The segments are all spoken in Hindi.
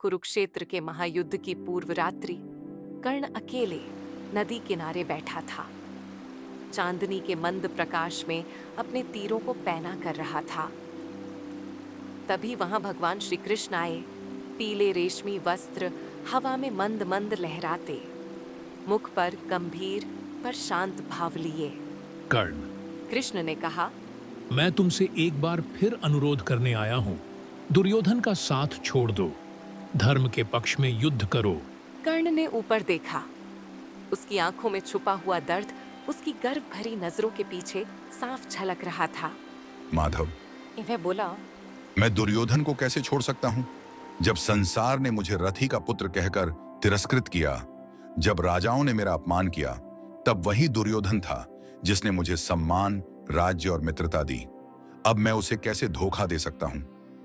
कुरुक्षेत्र के महायुद्ध की पूर्व रात्रि कर्ण अकेले नदी किनारे बैठा था। चांदनी के मंद प्रकाश में अपने तीरों को पैना कर रहा था। तभी वहां भगवान श्री कृष्ण आए, पीले रेशमी वस्त्र हवा में मंद मंद लहराते, मुख पर गंभीर पर शांत भाव लिए। कर्ण, कृष्ण ने कहा, मैं तुमसे एक बार फिर अनुरोध करने आया हूं। दुर्योधन का साथ छोड़ दो, धर्म के पक्ष में युद्ध करो। कर्ण ने ऊपर देखा। उसकी आंखों में छुपा हुआ दर्द उसकी गर्व भरी नजरों के पीछे साफ झलक रहा था। माधव, वह बोला, मैं दुर्योधन को कैसे छोड़ सकता हूं? जब संसार ने मुझे रथी का पुत्र कहकर तिरस्कृत किया, जब राजाओं ने मेरा अपमान किया, तब वही दुर्योधन था जिसने मुझे सम्मान, राज्य और मित्रता दी। अब मैं उसे कैसे धोखा दे सकता हूं?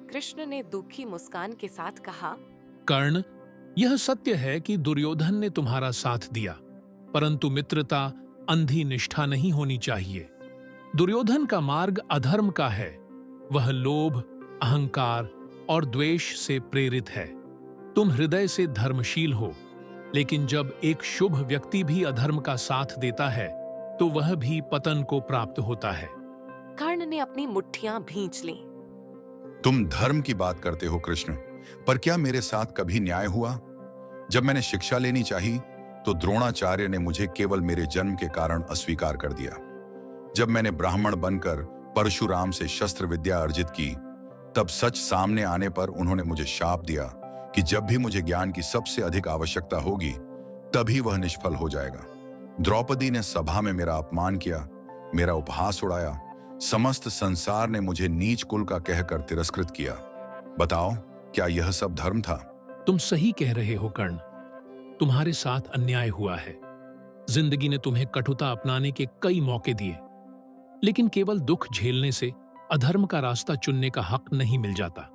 कृष्ण ने दुखी मुस्कान के साथ कहा, कर्ण, यह सत्य है कि दुर्योधन ने तुम्हारा साथ दिया, परंतु मित्रता अंधी निष्ठा नहीं होनी चाहिए। दुर्योधन का मार्ग अधर्म का है। वह लोभ, अहंकार और द्वेष से प्रेरित है। तुम हृदय से धर्मशील हो, लेकिन जब एक शुभ व्यक्ति भी अधर्म का साथ देता है तो वह भी पतन को प्राप्त होता है। कर्ण ने अपनी मुट्ठियां भींच लीं। तुम धर्म की बात करते हो कृष्ण, पर क्या मेरे साथ कभी न्याय हुआ? जब मैंने शिक्षा लेनी चाहिए तो द्रोणाचार्य ने मुझे केवल मेरे जन्म के कारण अस्वीकार कर दिया। जब मैंने ब्राह्मण बनकर परशुराम से शस्त्र विद्या अर्जित की, तब सच सामने आने पर उन्होंने मुझे शाप दिया कि जब भी मुझे ज्ञान की सबसे अधिक आवश्यकता होगी, तभी वह निष्फल हो जाएगा। द्रौपदी ने सभा में मेरा अपमान किया, मेरा उपहास उड़ाया। समस्त संसार ने मुझे नीच कुल का कहकर तिरस्कृत किया। बताओ, क्या यह सब धर्म था? तुम सही कह रहे हो कर्ण, तुम्हारे साथ अन्याय हुआ है। जिंदगी ने तुम्हें कटुता अपनाने के कई मौके दिए, लेकिन केवल दुख झेलने से अधर्म का रास्ता चुनने का हक नहीं मिल जाता।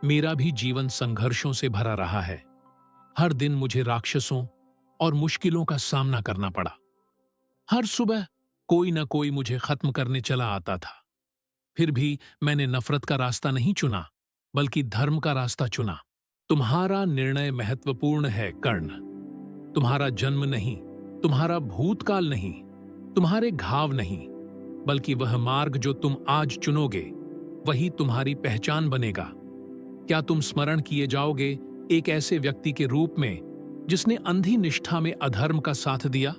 मेरा भी जीवन संघर्षों से भरा रहा है। हर दिन मुझे राक्षसों और मुश्किलों का सामना करना पड़ा। हर सुबह कोई ना कोई मुझे खत्म करने चला आता था। फिर भी मैंने नफरत का रास्ता नहीं चुना, बल्कि धर्म का रास्ता चुना। तुम्हारा निर्णय महत्वपूर्ण है कर्ण। तुम्हारा जन्म नहीं, तुम्हारा भूतकाल नहीं, तुम्हारे घाव नहीं, बल्कि वह मार्ग जो तुम आज चुनोगे वही तुम्हारी पहचान बनेगा। क्या तुम स्मरण किए जाओगे एक ऐसे व्यक्ति के रूप में जिसने अंधी निष्ठा में अधर्म का साथ दिया,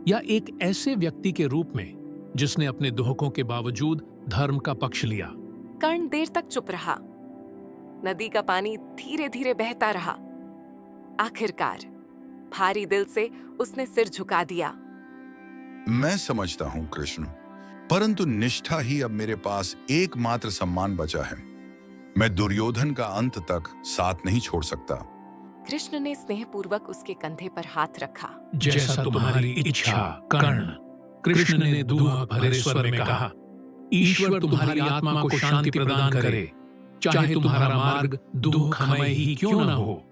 या एक ऐसे व्यक्ति के रूप में जिसने अपने दुहकों के बावजूद धर्म का पक्ष लिया? कर्ण देर तक चुप रहा। नदी का पानी धीरे धीरे बहता रहा। आखिरकार भारी दिल से उसने सिर झुका दिया। मैं समझता हूं कृष्ण, परंतु निष्ठा ही अब मेरे पास एकमात्र सम्मान बचा है। मैं दुर्योधन का अंत तक साथ नहीं छोड़ सकता। कृष्ण ने स्नेहपूर्वक उसके कंधे पर हाथ रखा। जैसा तुम्हारी इच्छा कर्ण, कृष्ण ने दुह भरे स्वर में कहा। ईश्वर तुम्हारी आत्मा को शांति प्रदान करे, चाहे तुम्हारा मार्ग दुखमय ही क्यों न हो।